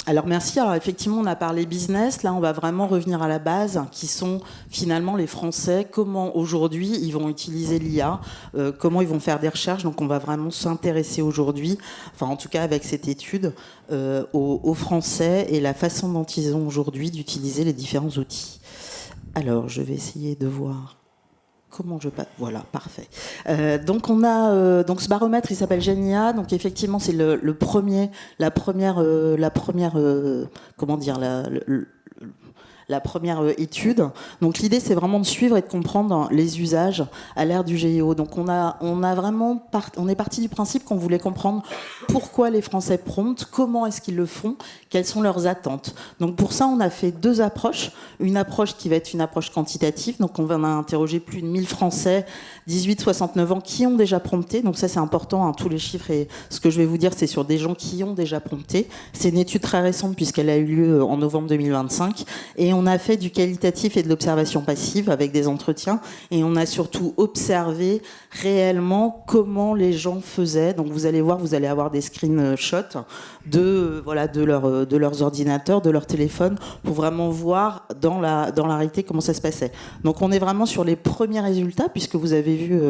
Alors merci. Alors effectivement, on a parlé business. Là, on va vraiment revenir à la base, qui sont finalement les Français. Comment aujourd'hui ils vont utiliser l'IA, comment ils vont faire des recherches. Donc on va vraiment s'intéresser aujourd'hui, enfin en tout cas avec cette étude, aux Français et la façon dont ils ont aujourd'hui d'utiliser les différents outils. Alors je vais essayer de voir. Comment je passe ? Voilà, parfait. Donc on a donc ce baromètre, il s'appelle Genia. Donc effectivement, c'est la première, comment dire, la première étude. Donc l'idée, c'est vraiment de suivre et de comprendre les usages à l'ère du GIO. Donc on est parti du principe qu'on voulait comprendre pourquoi les Français promptent, comment est-ce qu'ils le font, quelles sont leurs attentes. Donc pour ça, on a fait 2 approches. Une approche qui va être une approche quantitative. Donc on va interroger plus de 1000 Français 18-69 ans qui ont déjà prompté. Donc ça, c'est important, hein, tous les chiffres. Et ce que je vais vous dire, c'est sur des gens qui ont déjà prompté. C'est une étude très récente puisqu'elle a eu lieu en novembre 2025. Et on a fait du qualitatif et de l'observation passive avec des entretiens. Et on a surtout observé réellement comment les gens faisaient. Donc vous allez voir, vous allez avoir des screenshots de leurs ordinateurs, de leur téléphone, pour vraiment voir dans la réalité comment ça se passait. Donc on est vraiment sur les premiers résultats, puisque vous avez vu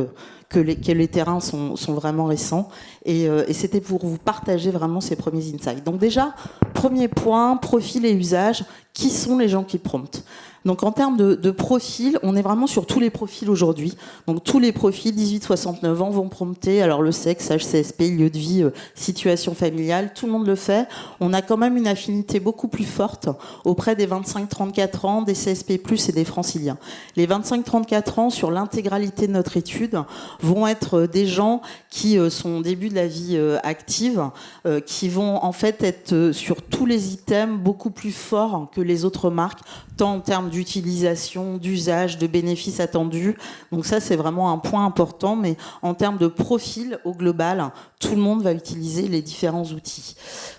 que les terrains sont vraiment récents. Et c'était pour vous partager vraiment ces premiers insights. Donc déjà, premier point, profil et usage. Qui sont les gens qui promptent ? Donc en termes de profil, on est vraiment sur tous les profils aujourd'hui. Donc tous les profils 18-69 ans vont prompter. Alors le sexe, âge, CSP, lieu de vie, situation familiale, tout le monde le fait. On a quand même une affinité beaucoup plus forte auprès des 25-34 ans, des CSP+, et des franciliens. Les 25-34 ans, sur l'intégralité de notre étude, vont être des gens qui sont au début de la vie active, qui vont en fait être sur tous les items beaucoup plus forts que les autres marques, tant en termes d'utilisation, d'usage, de bénéfices attendus. Donc ça, c'est vraiment un point important, mais en termes de profil au global, tout le monde va utiliser les différents outils.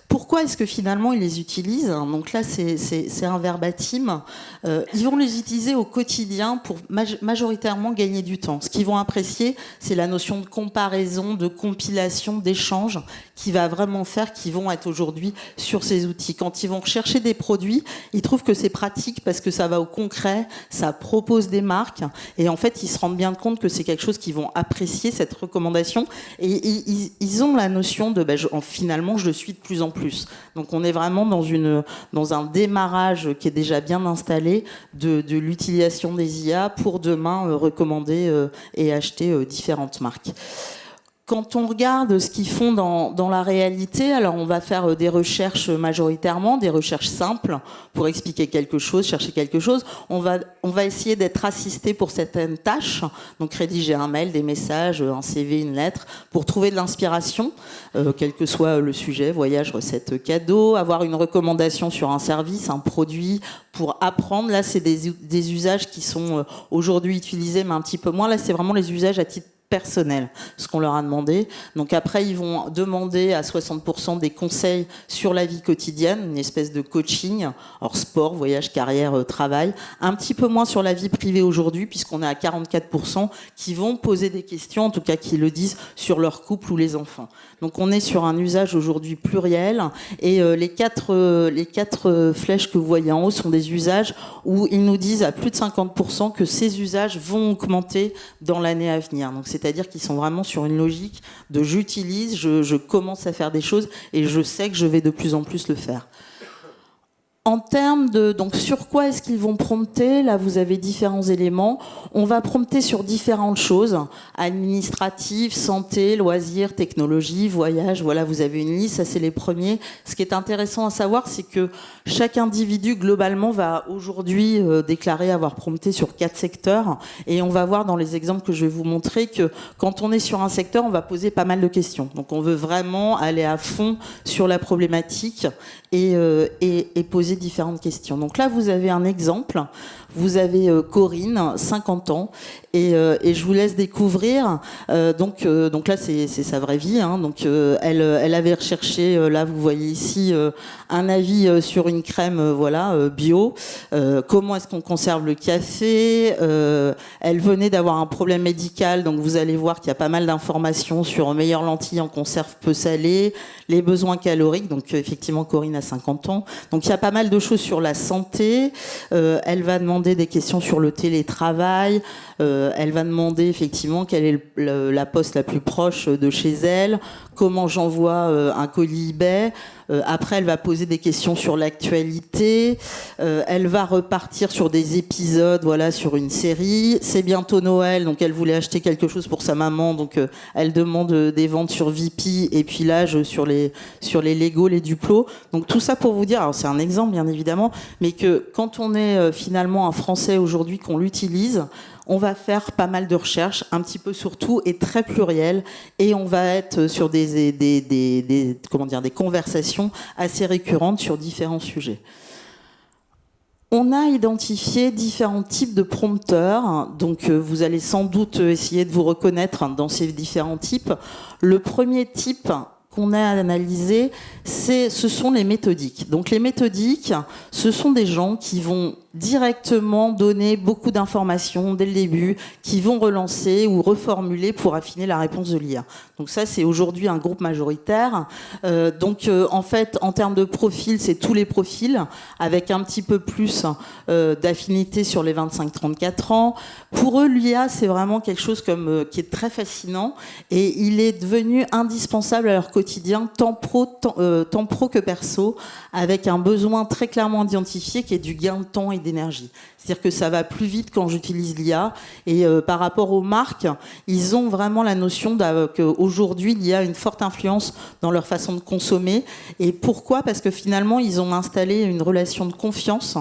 Pourquoi est-ce que finalement ils les utilisent ? Donc là, c'est un verbatim. Ils vont les utiliser au quotidien pour majoritairement gagner du temps. Ce qu'ils vont apprécier, c'est la notion de comparaison, de compilation, d'échange, qui va vraiment faire qu'ils vont être aujourd'hui sur ces outils. Quand ils vont rechercher des produits, ils trouvent que c'est pratique parce que ça va au concret, ça propose des marques, et en fait, ils se rendent bien compte que c'est quelque chose qu'ils vont apprécier, cette recommandation, et ils ont la notion de finalement, je le suis de plus en plus. Donc on est vraiment dans un démarrage qui est déjà bien installé de l'utilisation des IA pour demain recommander et acheter différentes marques. Quand on regarde ce qu'ils font dans la réalité, alors on va faire des recherches majoritairement, des recherches simples pour expliquer quelque chose, chercher quelque chose. On va essayer d'être assisté pour certaines tâches, donc rédiger un mail, des messages, un CV, une lettre, pour trouver de l'inspiration, quel que soit le sujet, voyage, recette, cadeau, avoir une recommandation sur un service, un produit, pour apprendre. Là, c'est des usages qui sont aujourd'hui utilisés, mais un petit peu moins. Là, c'est vraiment les usages à titre personnel, ce qu'on leur a demandé. Donc après, ils vont demander à 60% des conseils sur la vie quotidienne, une espèce de coaching, hors sport, voyage, carrière, travail. Un petit peu moins sur la vie privée aujourd'hui, puisqu'on est à 44% qui vont poser des questions, en tout cas qui le disent, sur leur couple ou les enfants. Donc on est sur un usage aujourd'hui pluriel, et les quatre flèches que vous voyez en haut sont des usages où ils nous disent à plus de 50% que ces usages vont augmenter dans l'année à venir. Donc c'est-à-dire qu'ils sont vraiment sur une logique de j'utilise, je commence à faire des choses et je sais que je vais de plus en plus le faire. En termes de donc sur quoi est-ce qu'ils vont prompter ? Là, vous avez différents éléments. On va prompter sur différentes choses administratives, santé, loisirs, technologie, voyage. Voilà, vous avez une liste. Ça, c'est les premiers. Ce qui est intéressant à savoir, c'est que chaque individu globalement va aujourd'hui déclarer avoir prompté sur 4 secteurs. Et on va voir dans les exemples que je vais vous montrer que quand on est sur un secteur, on va poser pas mal de questions. Donc, on veut vraiment aller à fond sur la problématique et poser différentes questions. Donc là, vous avez un exemple. Vous avez Corinne, 50 ans, et je vous laisse découvrir. Donc là, c'est sa vraie vie. Hein. Donc elle avait recherché, là, vous voyez ici, un avis sur une crème, bio. Comment est-ce qu'on conserve le café ? Elle venait d'avoir un problème médical, donc vous allez voir qu'il y a pas mal d'informations sur meilleures lentilles en conserve peu salée, les besoins caloriques. Donc effectivement, Corinne a 50 ans. Donc il y a pas mal de choses sur la santé. Elle va demander des questions sur le télétravail. Elle va demander effectivement quelle est la poste la plus proche de chez elle, comment j'envoie un colis eBay. Après, elle va poser des questions sur l'actualité. Elle va repartir sur des épisodes, sur une série. C'est bientôt Noël, donc elle voulait acheter quelque chose pour sa maman, donc elle demande des ventes sur Vip et puis l'âge sur les Lego, les Duplo. Donc tout ça pour vous dire, alors c'est un exemple bien évidemment, mais que quand on est finalement un Français aujourd'hui, qu'on l'utilise, on va faire pas mal de recherches, un petit peu sur tout, et très pluriel, et on va être sur des conversations assez récurrentes sur différents sujets. On a identifié différents types de prompteurs, donc vous allez sans doute essayer de vous reconnaître dans ces différents types. Le premier type qu'on a analysé, ce sont les méthodiques. Donc les méthodiques, ce sont des gens qui vont directement donner beaucoup d'informations dès le début, qui vont relancer ou reformuler pour affiner la réponse de l'IA. Donc ça, c'est aujourd'hui un groupe majoritaire. En fait, en termes de profil, c'est tous les profils, avec un petit peu plus d'affinité sur les 25-34 ans. Pour eux, l'IA, c'est vraiment quelque chose qui est très fascinant, et il est devenu indispensable à leur quotidien, tant pro que perso, avec un besoin très clairement identifié qui est du gain de temps et d'énergie. C'est-à-dire que ça va plus vite quand j'utilise l'IA, et par rapport aux marques, ils ont vraiment la notion qu'aujourd'hui l'IA a une forte influence dans leur façon de consommer. Et pourquoi ? Parce que finalement ils ont installé une relation de confiance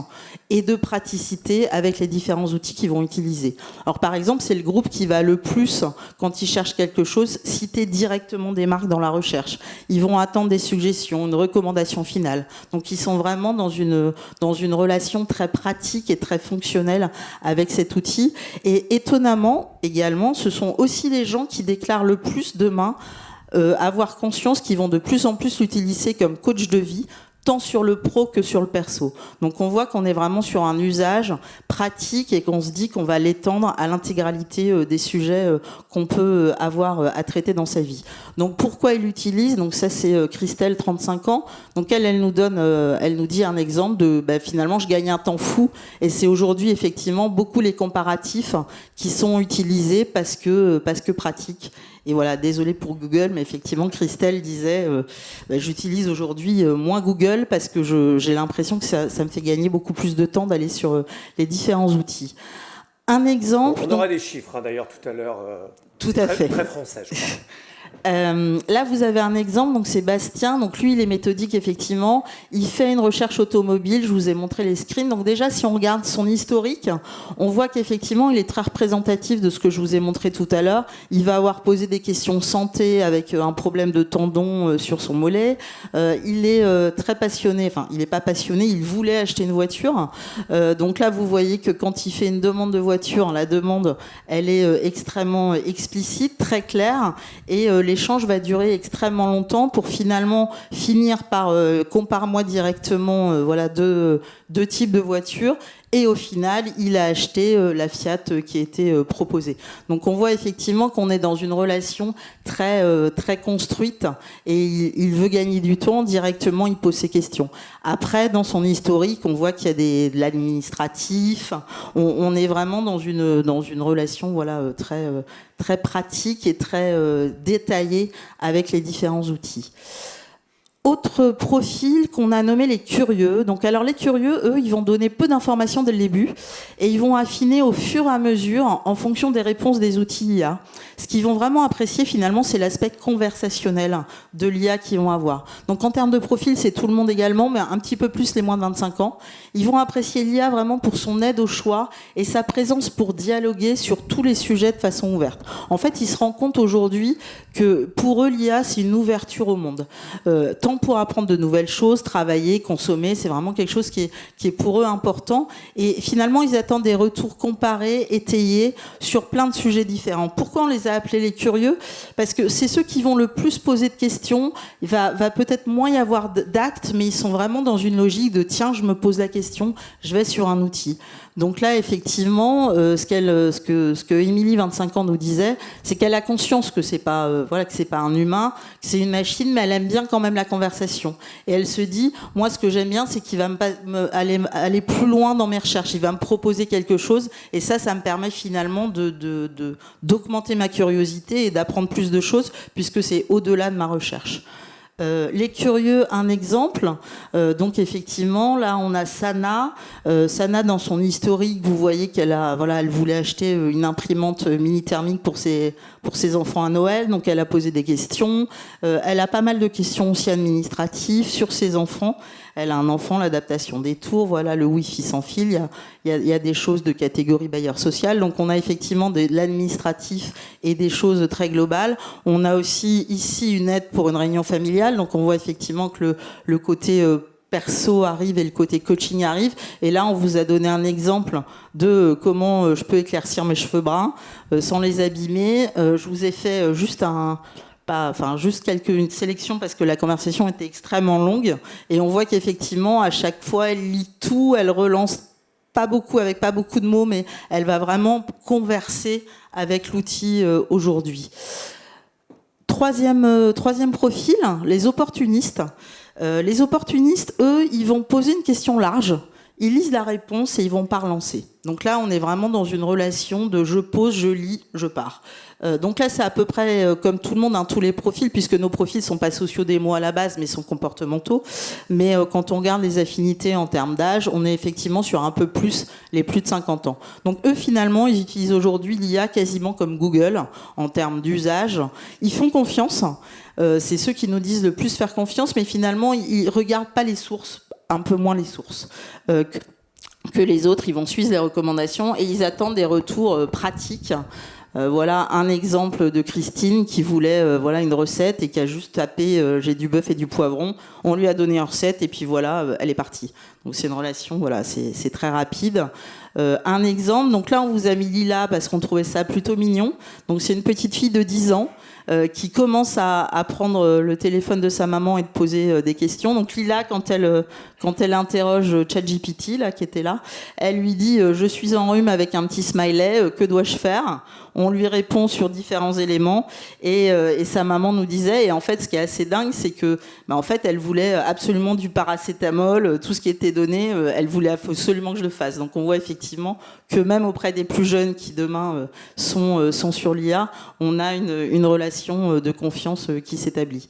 et de praticité avec les différents outils qu'ils vont utiliser. Alors par exemple, c'est le groupe qui va le plus, quand ils cherchent quelque chose, citer directement des marques dans la recherche. Ils vont attendre des suggestions, une recommandation finale. Donc ils sont vraiment dans une relation très pratique et très fonctionnelle avec cet outil. Et étonnamment, également, ce sont aussi les gens qui déclarent le plus demain avoir conscience qu'ils vont de plus en plus l'utiliser comme coach de vie, tant sur le pro que sur le perso. Donc on voit qu'on est vraiment sur un usage pratique et qu'on se dit qu'on va l'étendre à l'intégralité des sujets qu'on peut avoir à traiter dans sa vie. Donc pourquoi il l'utilise ? Donc ça, c'est Christelle, 35 ans. Donc elle nous dit un exemple de finalement je gagne un temps fou, et c'est aujourd'hui effectivement beaucoup les comparatifs qui sont utilisés parce que pratiques. Et voilà, désolé pour Google, mais effectivement, Christelle disait j'utilise aujourd'hui moins Google parce que j'ai l'impression que ça me fait gagner beaucoup plus de temps d'aller sur les différents outils. Un exemple... On aura des chiffres, d'ailleurs, tout à l'heure. Tout à fait. Très français, je crois. Là, vous avez un exemple, donc c'est Bastien. Donc lui, il est méthodique, effectivement. Il fait une recherche automobile. Je vous ai montré les screens. Donc déjà, si on regarde son historique, on voit qu'effectivement, il est très représentatif de ce que je vous ai montré tout à l'heure. Il va avoir posé des questions santé avec un problème de tendon sur son mollet. Il est très passionné. Enfin, il n'est pas passionné. Il voulait acheter une voiture. Donc là, vous voyez que quand il fait une demande de voiture, la demande, elle est extrêmement explicite, très claire, et l'échange va durer extrêmement longtemps pour finalement finir par compare-moi directement deux types de voitures, et au final il a acheté la Fiat qui était proposée. Donc on voit effectivement qu'on est dans une relation très construite, et il veut gagner du temps. Directement il pose ses questions. Après, dans son historique, on voit qu'il y a de l'administratif. On est vraiment dans une relation très pratique et très détaillée avec les différents outils. Autre profil qu'on a nommé les curieux. Donc alors les curieux, eux, ils vont donner peu d'informations dès le début, et ils vont affiner au fur et à mesure en fonction des réponses des outils IA. Ce qu'ils vont vraiment apprécier finalement, c'est l'aspect conversationnel de l'IA qu'ils vont avoir. Donc en termes de profil, c'est tout le monde également, mais un petit peu plus les moins de 25 ans. Ils vont apprécier l'IA vraiment pour son aide au choix et sa présence pour dialoguer sur tous les sujets de façon ouverte. En fait, ils se rendent compte aujourd'hui que pour eux, l'IA, c'est une ouverture au monde. Tant temps pour apprendre de nouvelles choses, travailler, consommer. C'est vraiment quelque chose qui est pour eux important. Et finalement, ils attendent des retours comparés, étayés, sur plein de sujets différents. Pourquoi on les a appelés les curieux ? Parce que c'est ceux qui vont le plus poser de questions. Il va peut-être moins y avoir d'actes, mais ils sont vraiment dans une logique de tiens, je me pose la question, je vais sur un outil. Donc là, effectivement, ce que Émilie, 25 ans, nous disait, c'est qu'elle a conscience que c'est pas, que c'est pas un humain, que c'est une machine, mais elle aime bien quand même la conversation. Et elle se dit, moi, ce que j'aime bien, c'est qu'il va aller plus loin dans mes recherches. Il va me proposer quelque chose, et ça me permet finalement d'augmenter ma curiosité et d'apprendre plus de choses, puisque c'est au-delà de ma recherche. Les curieux, un exemple. Donc effectivement, là on a Sana. Sana, dans son historique, vous voyez qu'elle elle voulait acheter une imprimante mini thermique pour ses enfants à Noël. Donc elle a posé des questions. Elle a pas mal de questions aussi administratives sur ses enfants. Elle a un enfant, l'adaptation des tours, voilà, le Wi-Fi sans fil. Il y a des choses de catégorie bailleur social. Donc on a effectivement de l'administratif et des choses très globales. On a aussi ici une aide pour une réunion familiale. Donc on voit effectivement que le côté perso arrive et le côté coaching arrive. Et là, on vous a donné un exemple de comment je peux éclaircir mes cheveux bruns sans les abîmer. Je vous ai fait juste une sélection parce que la conversation était extrêmement longue et on voit qu'effectivement à chaque fois elle lit tout, elle relance avec pas beaucoup de mots, mais elle va vraiment converser avec l'outil aujourd'hui. Troisième profil, les opportunistes. Les opportunistes, eux, ils vont poser une question large. Ils lisent la réponse et ils vont pas relancer. Donc là, on est vraiment dans une relation de je pose, je lis, je pars. Donc là, c'est à peu près comme tout le monde, tous les profils, puisque nos profils sont pas sociodémo à la base, mais sont comportementaux. Mais quand on regarde les affinités en termes d'âge, on est effectivement sur un peu plus les plus de 50 ans. Donc eux, finalement, ils utilisent aujourd'hui l'IA quasiment comme Google en termes d'usage. Ils font confiance. C'est ceux qui nous disent le plus faire confiance, mais finalement, ils regardent pas les sources, un peu moins les sources que les autres. Ils vont suivre les recommandations et ils attendent des retours pratiques. Voilà un exemple de Christine qui voulait une recette et qui a juste tapé j'ai du bœuf et du poivron. On lui a donné une recette et puis voilà, elle est partie. Donc c'est une relation, c'est très rapide. Un exemple, donc là on vous a mis Lila parce qu'on trouvait ça plutôt mignon. Donc c'est une petite fille de 10 ans qui commence à prendre le téléphone de sa maman et de poser des questions. Donc Lila, quand elle interroge ChatGPT, là, qui était là, elle lui dit je suis en rhume avec un petit smiley, que dois-je faire ? On lui répond sur différents éléments et sa maman nous disait, et en fait ce qui est assez dingue, c'est que en fait elle voulait absolument du paracétamol, tout ce qui était donné, elle voulait absolument que je le fasse. Donc on voit effectivement que même auprès des plus jeunes qui demain sont sur l'IA, on a une relation de confiance qui s'établit.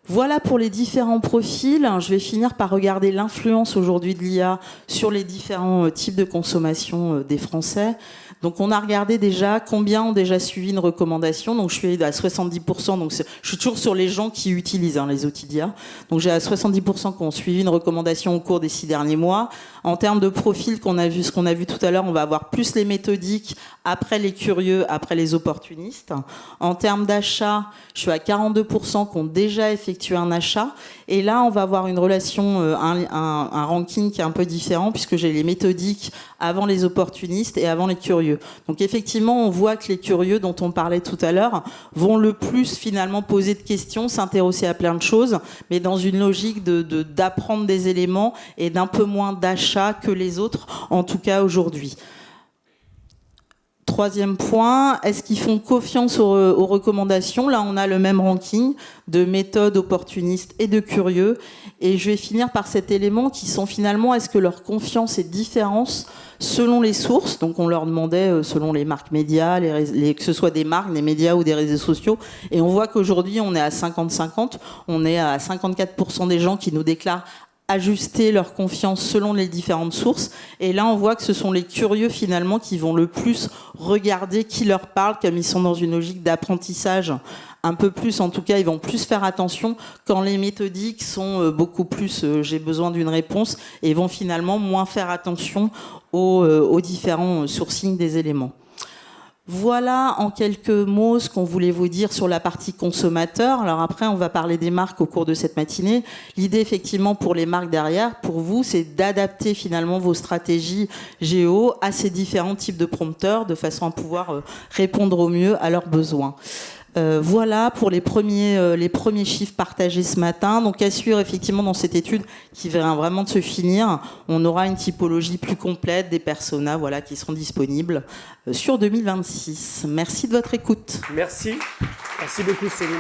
Voilà pour les différents profils. Je vais finir par regarder l'influence aujourd'hui de l'IA sur les différents types de consommation des Français. Donc on a regardé déjà combien ont déjà suivi une recommandation. Donc je suis à 70%. Donc je suis toujours sur les gens qui utilisent les outils d'IA. Donc j'ai à 70% qui ont suivi une recommandation au cours des 6 derniers mois. En termes de profil ce qu'on a vu tout à l'heure, on va avoir plus les méthodiques, après les curieux, après les opportunistes. En termes d'achat, je suis à 42% qui ont déjà effectué un achat. Et là, on va avoir une relation, un ranking qui est un peu différent puisque j'ai les méthodiques avant les opportunistes et avant les curieux. Donc effectivement, on voit que les curieux dont on parlait tout à l'heure vont le plus finalement poser de questions, s'intéresser à plein de choses, mais dans une logique d'apprendre des éléments et d'un peu moins d'achat que les autres, en tout cas aujourd'hui. Troisième point, est-ce qu'ils font confiance aux recommandations ? Là, on a le même ranking de méthodes opportunistes et de curieux. Et je vais finir par cet élément qui sont finalement, est-ce que leur confiance est différente selon les sources ? Donc on leur demandait selon les marques médias, que ce soit des marques, des médias ou des réseaux sociaux. Et on voit qu'aujourd'hui, on est à 50-50. On est à 54% des gens qui nous déclarent ajuster leur confiance selon les différentes sources. Et là, on voit que ce sont les curieux, finalement, qui vont le plus regarder qui leur parle, comme ils sont dans une logique d'apprentissage un peu plus, en tout cas, ils vont plus faire attention quand les méthodiques sont beaucoup plus j'ai besoin d'une réponse et vont finalement moins faire attention aux différents sourcings des éléments. Voilà en quelques mots ce qu'on voulait vous dire sur la partie consommateur. Alors après, on va parler des marques au cours de cette matinée. L'idée, effectivement, pour les marques derrière, pour vous, c'est d'adapter finalement vos stratégies géo à ces différents types de prompteurs de façon à pouvoir répondre au mieux à leurs besoins. Voilà pour les premiers chiffres partagés ce matin. Donc à suivre effectivement dans cette étude qui vient vraiment de se finir, on aura une typologie plus complète des personas qui seront disponibles sur 2026. Merci de votre écoute. Merci beaucoup Céline.